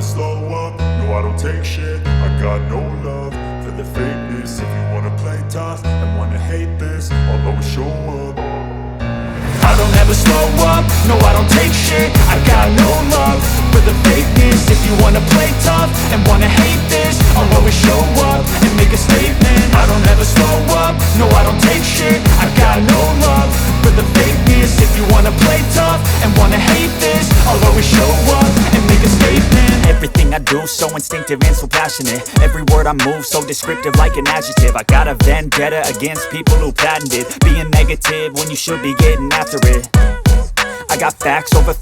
slow up, no I don't take shit. I got no love for the fakeness. If you wanna play tough and wanna hate this, I'll always show up. I don't ever slow up, no I don't take shit. I got no love for the fakeness. If you wanna play tough and wanna hate this, I'll always show up and make a statement. I don't ever slow up, no I don't take shit. I got no love for the fakeness. If you wanna play tough and wanna hate this, I'll always show up and make a statement. Everything I do so instinctive and so passionate. Every word I move so descriptive like an adjective. I got a vendetta against people who patented being negative when you should be getting after it. I got facts over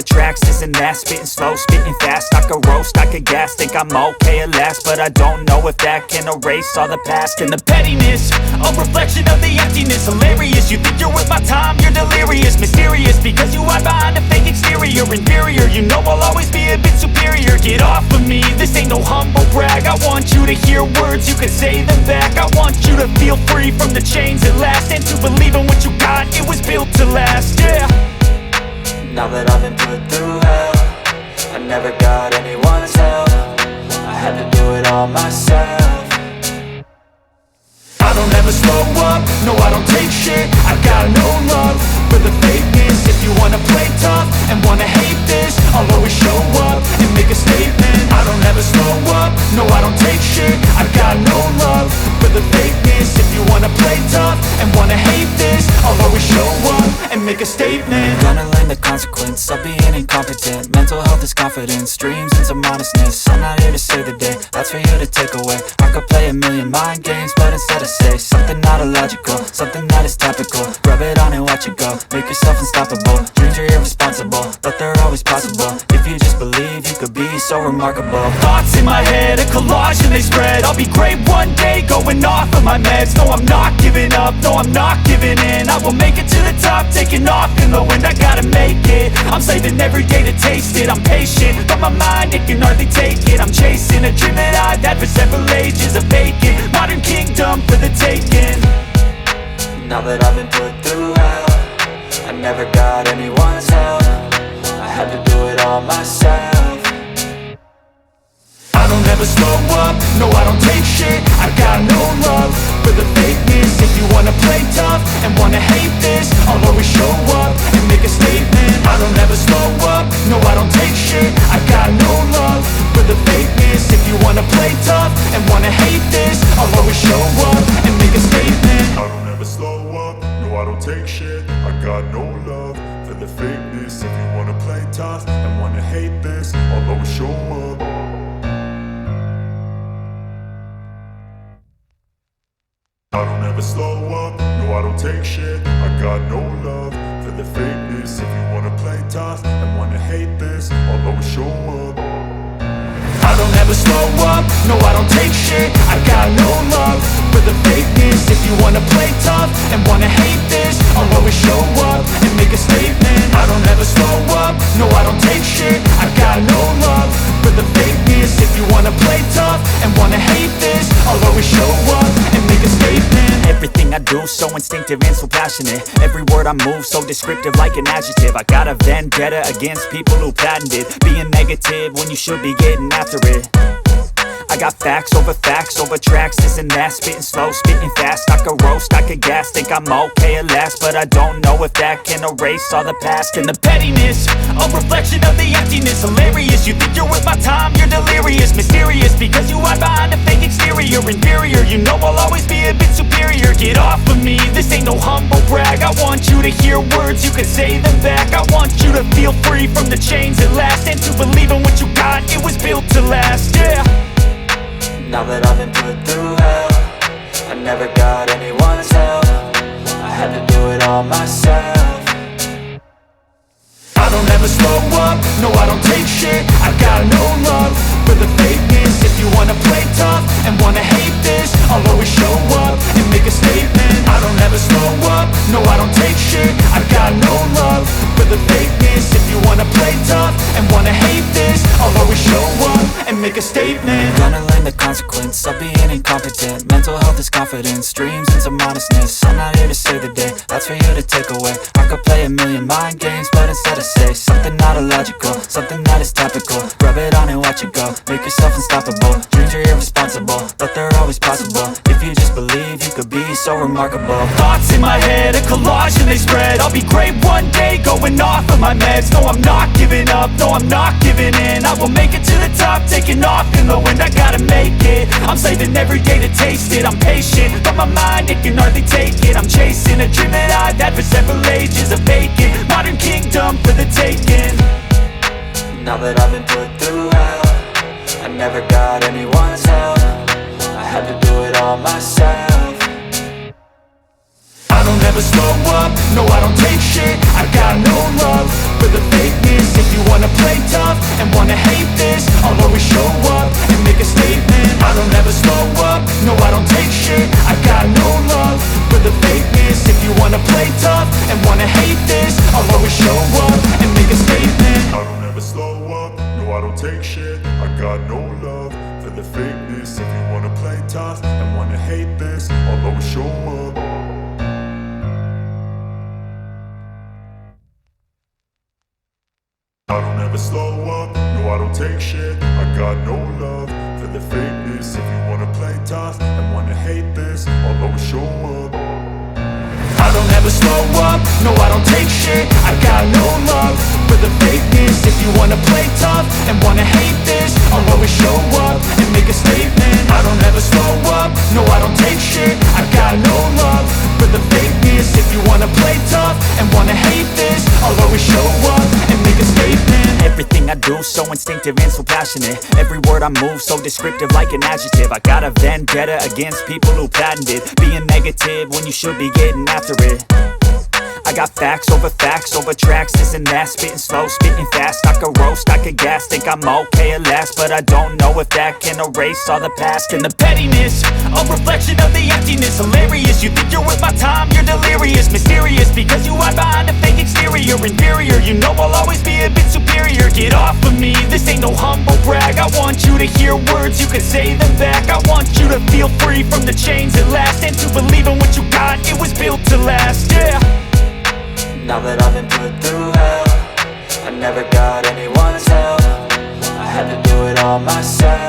tracks, this and that. Spitting slow, spitting fast, I could roast, I could gas. Think I'm okay at last, but I don't know if that can erase all the past. And the pettiness, a reflection of the emptiness. Hilarious, you think you're worth my time, you're delirious. Mysterious, because you hide behind a fake exterior. Inferior, you know I'll always be a bit superior. Get off of me, this ain't no humble brag. I want you to hear words, you can say them back. I want you to feel free from the chains at last, and to believe in what you got, it was built to last, yeah. Now that I've been put through hell, I never got anyone's help. I had to do it all myself. I don't ever slow up, no I don't take shit. I got no love for the fakeness. If you wanna play tough and wanna hate this, I'll always show up and make a statement. I don't ever slow up, no I don't take shit. I got no love for the fakeness. If you wanna play tough and wanna hate this, I'll always show up and make a statement. Gonna learn the consequence of being incompetent. Mental health is confidence, dreams and some honestness. I'm not here to save the day, that's for you to take away. I could play a million mind games, but instead I say something not illogical, something that is topical. Rub it on and watch it go, make yourself unstoppable. Dreams are irresponsible, but they're always possible. If you just believe, you could be so remarkable. Thoughts in my head, a collage and they spread. I'll be great one day, going off of my meds. No, I'm not giving up, no, I'm not giving in. I will make it to the top, taking off in the wind. I gotta make it, I'm saving every day to taste it. I'm patient, but my mind, it can hardly take it. I'm chasing a dream that I've had for several ages. A vacant, modern kingdom for the taking. Now that I've been put through hell, I never got anyone's help. I had to do it all myself. I don't ever slow up, no I don't take shit. I got no love for the fakeness. If you wanna play tough and wanna hate this, I'll always show up and make a statement. I don't ever slow up, no I don't take shit. I got no love for the fakeness. If you wanna play tough and wanna hate this, I'll always show up and make a statement. I don't ever slow up, no I don't take shit. I got no love for the fakeness. If you wanna play tough and wanna hate this, I'll always show up. I don't ever slow up, no I don't take shit. I got no love for the fakeness. If you wanna play tough and wanna hate this, I'll always show up. I don't ever slow up, no I don't take shit. I got no love for the fakeness. If you wanna play tough and wanna hate this, I'll always show up and make a statement. I don't ever slow up, no I don't take shit. I got no love for the fakeness. If you wanna play tough and wanna hate this, I'll always show up and make a statement. Everything I do so instinctive and so passionate. Every word I move so descriptive like an adjective. I got a vendetta against people who patented being negative when you should be getting after it. I got facts over tracks, this and that. Spitting slow, spitting fast, I could roast, I could gas. Think I'm okay at last, but I don't know if that can erase all the past. And the pettiness, a reflection of the emptiness. Hilarious, you think you're worth my time, you're delirious. Mysterious, because you hide behind a fake exterior. Inferior, you know I'll always be a bit superior. Get off of me, this ain't no humble brag. I want you to hear words, you can say them back. I want you to feel free from the chains at last, and to believe in what you got, it was built to last, yeah. Now that I've been put through hell, I never got anyone's help. I had to do it all myself. I don't ever slow up, no I don't take shit. I got no love for the fakeness. If you wanna play tough and wanna hate this, I'll always show up and make a statement. I don't ever slow up, no I don't take shit. I got no love for the fakeness. If you wanna play tough and wanna hate this, make a statement. Gonna learn the consequence of being incompetent. Mental health is confidence, dreams into modestness. I'm not here to save the day, that's for you to take away. I could play a million mind games, but instead I say something not illogical, something that is topical. Rub it on and watch it go, make yourself unstoppable. Dreams are irresponsible, but they're always possible. If you just believe, you could be so remarkable. Thoughts in my head, a collage and they spread. I'll be great one day, going off of my meds. No, I'm not giving up, no, I'm not giving in. I will make it to the top, taking off in the wind. I gotta make it, I'm saving every day to taste it. I'm patient, but my mind, it can hardly take it. I'm chasing a dream that I've had for several ages. A vacant, modern kingdom for the taking. Now that I've been put through hell, I never got anyone's help. I had to do it all myself. I don't ever slow up, no I don't take shit. I got no love for the fakeness. If you wanna play tough and wanna hate this, I'll always show up and make a statement. I don't ever slow up, no I don't take shit. I got no love for the fakeness. If you wanna play tough and wanna hate this, I'll always show up and make a statement. I don't ever slow up, no I don't take shit. I got no love for the fakeness. If you wanna play tough and wanna hate this, I'll always show up. I don't ever slow up, no I don't take shit. I got no love for the fakeness. If you wanna play tough and wanna hate this, I'll always show up. I don't ever slow up, no I don't take shit. I got no love for the fakeness. If you wanna play tough and wanna hate this, I'll always show up and make a statement. I don't ever slow up, no I don't take shit. I got no love for the fakeness. If you wanna play tough and wanna hate this, I'll always show up and make a statement. Everything I do so instinctive and so passionate. Every word I move so descriptive like an adjective. I got a vendetta against people who patented being negative when you should be getting after it. I got facts over tracks, this and that. Spitting slow, spitting fast. I could roast, I could gas. Think I'm okay at last, but I don't know if that can erase all the past. And the pettiness, a reflection of the emptiness. Hilarious, you think you're worth my time, you're delirious. Mysterious, because you hide behind a fake exterior. Inferior, you know I'll always be a bit superior. Get off of me, this ain't no humble brag. I want you to hear words, you can say them back. I want you to feel free from the chains at last, and to believe in what you got, it was built to last, yeah. Now that I've been put through hell, I never got anyone's help. I had to do it all myself.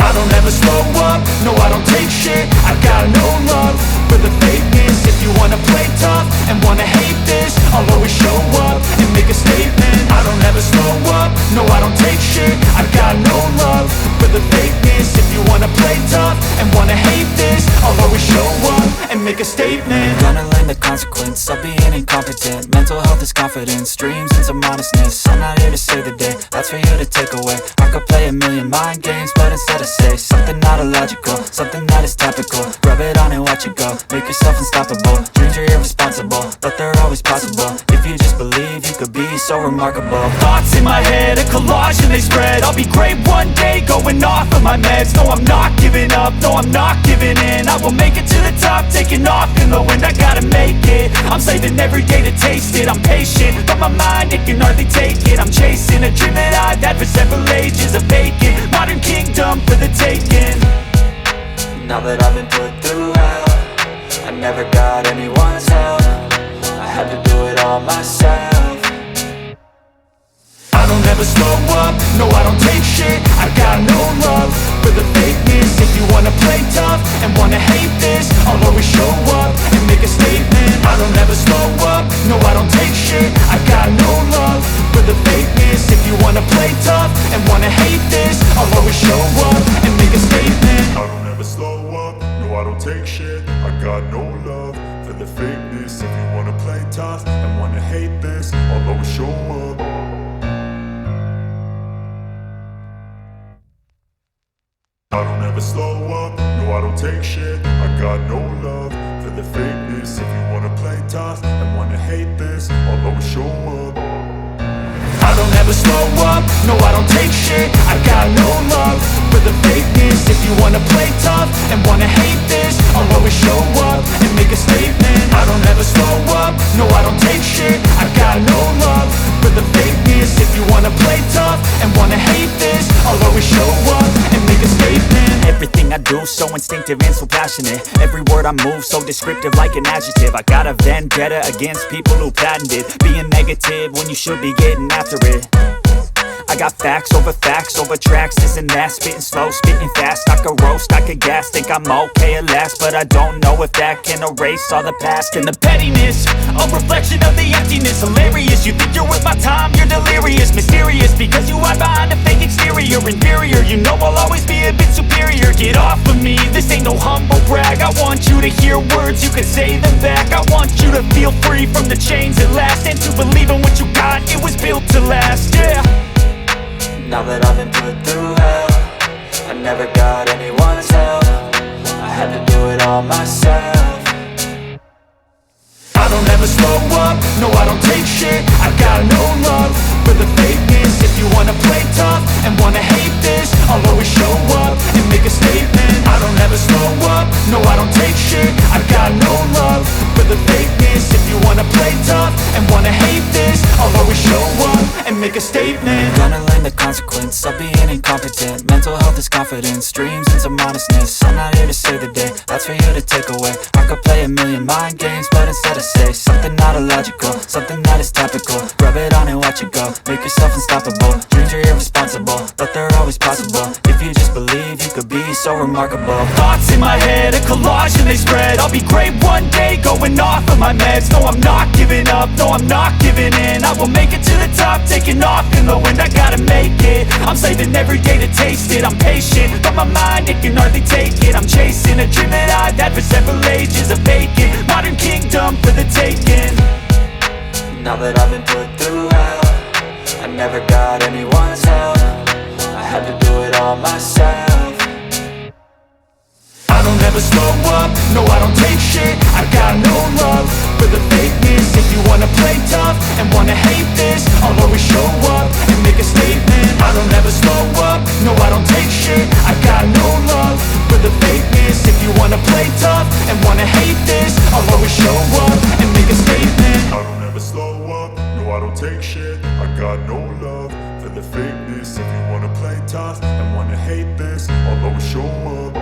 I don't ever slow up, no I don't take shit. I got no love for the fakeness. If you wanna play tough and wanna hate this, I'll always show up and make a statement. I don't ever slow up, no I don't take shit. I got no love for the fakeness. If you wanna play tough and wanna hate this, I'll always show up and make a statement. Gonna learn the consequence of being incompetent. Mental health is confidence, dreams into modestness. I'm not here to save the day, that's for you to take away. I could play a million mind games, but instead I say something not illogical, something that is topical. Rub it on and watch it go, make yourself unstoppable. Dreams are irresponsible, but they're always possible. If you just believe, you could be so remarkable. Thoughts in my head, a collage and they spread. I'll be great one day, going off of my meds. No, I'm not giving up, no, I'm not giving in. I will make it to the top, taking off in the wind. I gotta make it, I'm saving every day to taste it. I'm patient, but my mind, it can hardly take it. I'm chasing a dream that I've had for several ages. A vacant, modern kingdom for the taking. Now that I've been put through hell, I never got anyone's help. I had to do it all myself. I don't ever slow up, no I don't take shit. I got no love for the fakeness. If you wanna play tough and wanna hate this, I'll always show up and make a statement. I don't ever slow up, no I don't take shit. I got no love for the fakeness. If you wanna play tough and wanna hate this, I'll always show up and make a statement. I don't ever slow up, no I don't take shit. I got no love for the fakeness. If you wanna play tough and wanna hate this, I'll always show up. I don't ever slow up, no I don't take shit. I got no love for the fakeness. If you wanna play tough and wanna hate this, I'll always show up. I don't ever slow up, no I don't take shit. I got no love for the fakeness. If you wanna play tough and wanna hate this, I'll always show up and make a statement. I don't ever slow up, no I don't take shit. I got no love for the fakeness. If you wanna play tough and wanna hate this, I'll always show up and make a statement. Everything I do so instinctive and so passionate. Every word I move so descriptive like an adjective. I got a vendetta against people who patented being negative when you should be getting after it. I got facts over tracks, this and that. Spitting slow, spitting fast, I could roast, I could gas. Think I'm okay at last, but I don't know if that can erase all the past. And the pettiness, a reflection of the emptiness. Hilarious, you think you're worth my time, you're delirious. Mysterious, because you hide behind a fake exterior. Inferior, you know I'll always be a bit superior. Get off of me, this ain't no humble brag. I want you to hear words, you can say them back. I want you to feel free from the chains at last, and to believe in what you got, it was built to last, yeah. Now that I've been put through hell, I never got anyone's help. I had to do it all myself. I don't ever slow up, no I don't take shit. I got no love for the fakeness. If you wanna play tough and wanna hate this, I'll always show up and make a statement. I don't ever slow up, no I don't take shit. I got no love for the fakeness. If you wanna play tough and wanna hate this, I'll always show up and make a statement. Gonna learn the consequence of being incompetent. Mental health is confidence, dreams and some honestness. I'm not here to save the day, that's for you to take away. I could play a million mind games, but instead I say something not illogical, something that is topical. Rub it on and watch it go, make yourself unstoppable. Dreams are irresponsible, but they're always possible. If you just believe, you could be so remarkable. Thoughts in my head, a collage and they spread. I'll be great one day, going off of my meds. No, I'm not giving up, no, I'm not giving in. I will make it to the top, taking off in the wind. I gotta make it, I'm saving every day to taste it. I'm patient, but my mind, it can hardly take it. I'm chasing a dream that I've had for several ages. A vacant, modern kingdom for the taking. Now that I've been put through hell, I never got anyone's help. I had to do it all myself. I don't ever slow up, no I don't take shit. I got no love for the fakeness. If you wanna play tough and wanna hate this, I'll always show up and make a statement. I don't ever slow up, no I don't take shit. I got no love for the fakeness. If you wanna play tough and wanna hate this, I'll always show up and make a statement. I don't ever slow up, no I don't take shit. I got no love for the fakeness. If you wanna play tough and wanna hate this, I'll always show up.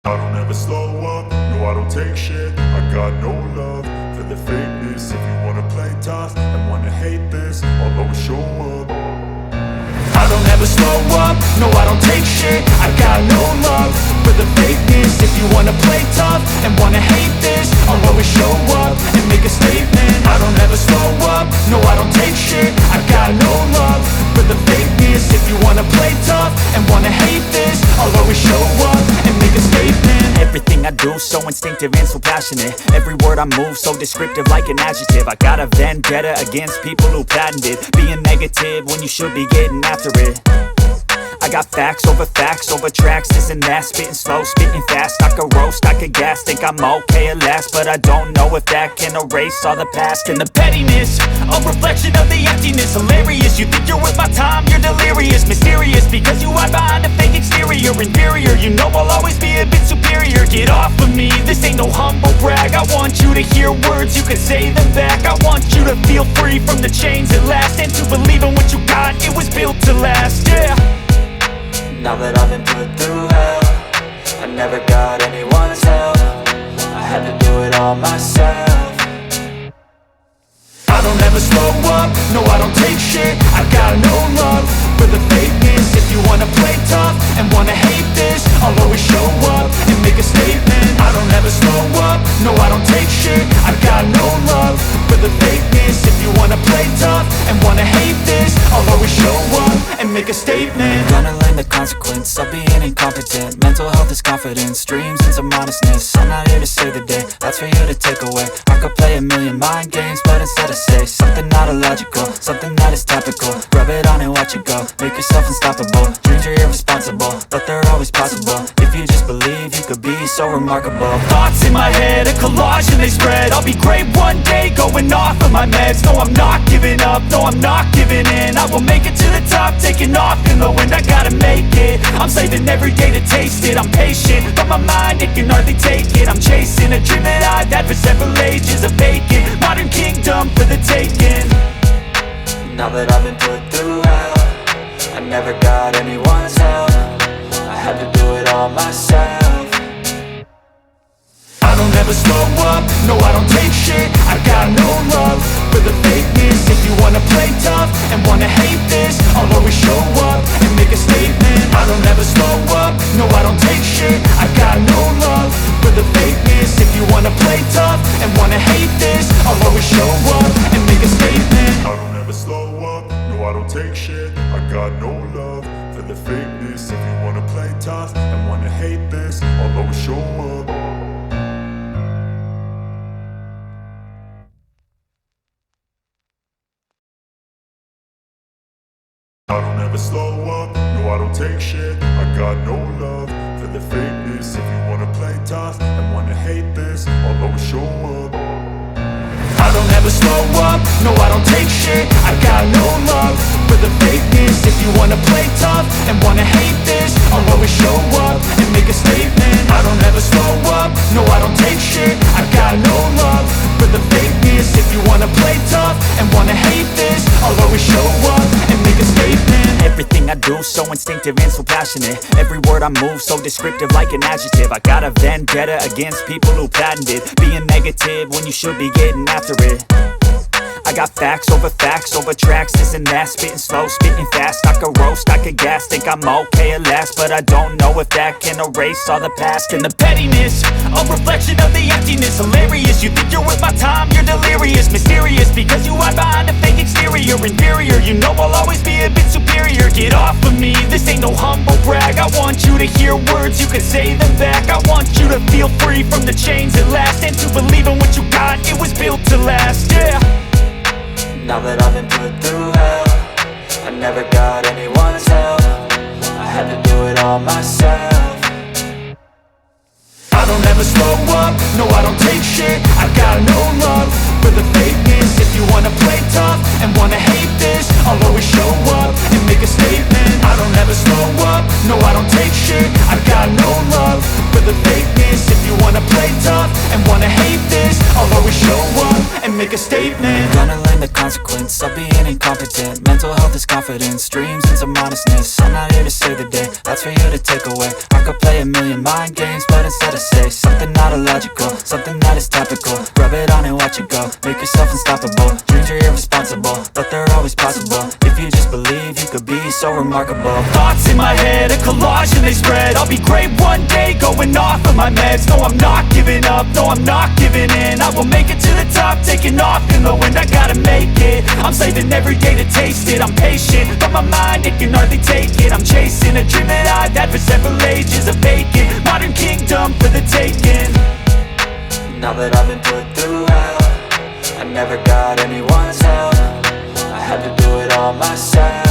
I don't ever slow up, no I don't take shit. I got no love for the fakeness. If you wanna play tough and wanna hate this, I'll always show up. I don't ever slow up, no I don't take shit. I got no love for the fakeness. If you wanna play tough and wanna hate this, I'll always show up and make a statement. I don't ever slow up, no I don't take shit. I got no love for the fakeness. If you wanna play tough and wanna hate this, I'll always show up and make a statement. Everything I do so instinctive and so passionate. Every word I move so descriptive like an adjective. I got a vendetta against people who patented being negative when you should be getting after it. I got facts over tracks, this and that. Spitting slow, spitting fast, I could roast, I could gas. Think I'm okay at last, but I don't know if that can erase all the past. And the pettiness, a reflection of the emptiness. Hilarious, you think you're worth my time, you're delirious. Mysterious, because you hide behind a fake exterior. Inferior, you know I'll always be a bit superior. Get off of me, this ain't no humble brag. I want you to hear words, you can say them back. I want you to feel free from the chains at last, and to believe in what you got, it was built to last, yeah. Now that I've been put through hell, I never got anyone's help. I had to do it all myself. I don't ever slow up, no I don't take shit. I got no love for the fakeness. If you wanna play tough and wanna hate this, I'll always show up and make a statement. I don't ever slow up, no I don't take shit. I got no love for the fakeness. If you wanna play tough and wanna hate this, I'll always show up and make a statement. Gonna learn the consequence of being incompetent. Mental health is confidence, dreams and some honestness. I'm not here to save the day, that's for you to take away. I could play a million mind games, but instead I say something not illogical, something that is topical. Rub it on and watch it go, make yourself unstoppable. Dreams are irresponsible, but they're always possible. If you just believe, you could be so remarkable. Thoughts in my head, a collage and they spread. I'll be great one day, going going off of my meds. No, I'm not giving up, no, I'm not giving in. I will make it to the top, taking off in the wind. I gotta make it, I'm saving every day to taste it. I'm patient, but my mind, it can hardly take it. I'm chasing a dream that I've had for several ages. A vacant, modern kingdom for the taking. Now that I've been put through hell, I never got anyone's help. I had to do it all myself. I don't ever slow up, no I don't take shit. I got no love for the fakeness. If you wanna play tough and wanna hate this, I'll always show up and make a statement. I don't ever slow up, no I don't take shit. I got no love for the fakeness. If you wanna play tough and wanna hate this, I'll always show up and make a statement. I don't ever slow up, no I don't take shit. I got no love for the fakeness. If you wanna play tough and wanna hate this, I'll always show up. I don't ever slow up, no I don't take shit. I got no love for the fakeness. If you wanna play tough and wanna hate this, I'll always show up. I don't ever slow up, no I don't take shit. I got no love for the fakeness. If you wanna play tough and wanna hate this, I'll always show up and make a statement. I don't ever slow up, no I don't take shit. I got no love for the fakeness. If you wanna play tough and wanna hate this, I'll always show up and make a statement. Everything I do so instinctive and so passionate. Every word I move so descriptive like an adjective. I got a vendetta against people who patented being negative when you should be getting after it. I got facts over tracks, this and that. Spitting slow, spitting fast. I could roast, I could gas. Think I'm okay at last, but I don't know if that can erase all the past. And the pettiness, a reflection of the emptiness. Hilarious, you think you're worth my time, you're delirious. Mysterious, because you hide behind a fake exterior. Inferior, you know I'll always be a bit superior. Get off of me, this ain't no humble brag. I want you to hear words, you can say them back. I want you to feel free from the chains at last, and to believe in what you got, it was built to last, yeah. Now that I've been put through hell, I never got anyone's help. I had to do it all myself. I don't ever slow up, no I don't take shit. I got no love for the fakeness. If you wanna play tough and wanna hate this, I'll always show up and make a statement. I don't ever slow up, no I don't take shit. I got no love for the fakeness. If you wanna play tough and wanna hate this, I'll always show up and make a statement. Gonna learn the consequence of being incompetent. Mental health is confidence, dreams and some honestness. I'm not here to save the day, that's for you to take away. I could play a million mind games, but instead I say something not illogical, something that is topical. Rub it on and watch it go, make yourself unstoppable. Dreams are irresponsible, but they're always possible. If you just believe, you could be so remarkable. Thoughts in my head, a collage and they spread. I'll be great one day, going off of my meds. No, I'm not giving up, no, I'm not giving in. I will make it to the top, taking off in the wind. I gotta make it, I'm saving every day to taste it. I'm patient, but my mind, it can hardly take it. I'm chasing a dream that I've had for several ages. A vacant, modern kingdom for the taking. Now that I've been put through hell, I never got anyone's help. I had to do it all myself.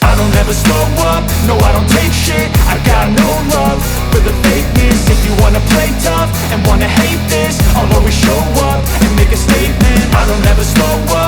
I don't ever slow up, no I don't take shit. I got no love for the fakeness. If you wanna play tough and wanna hate this, I'll always show up and make a statement. I don't ever slow up,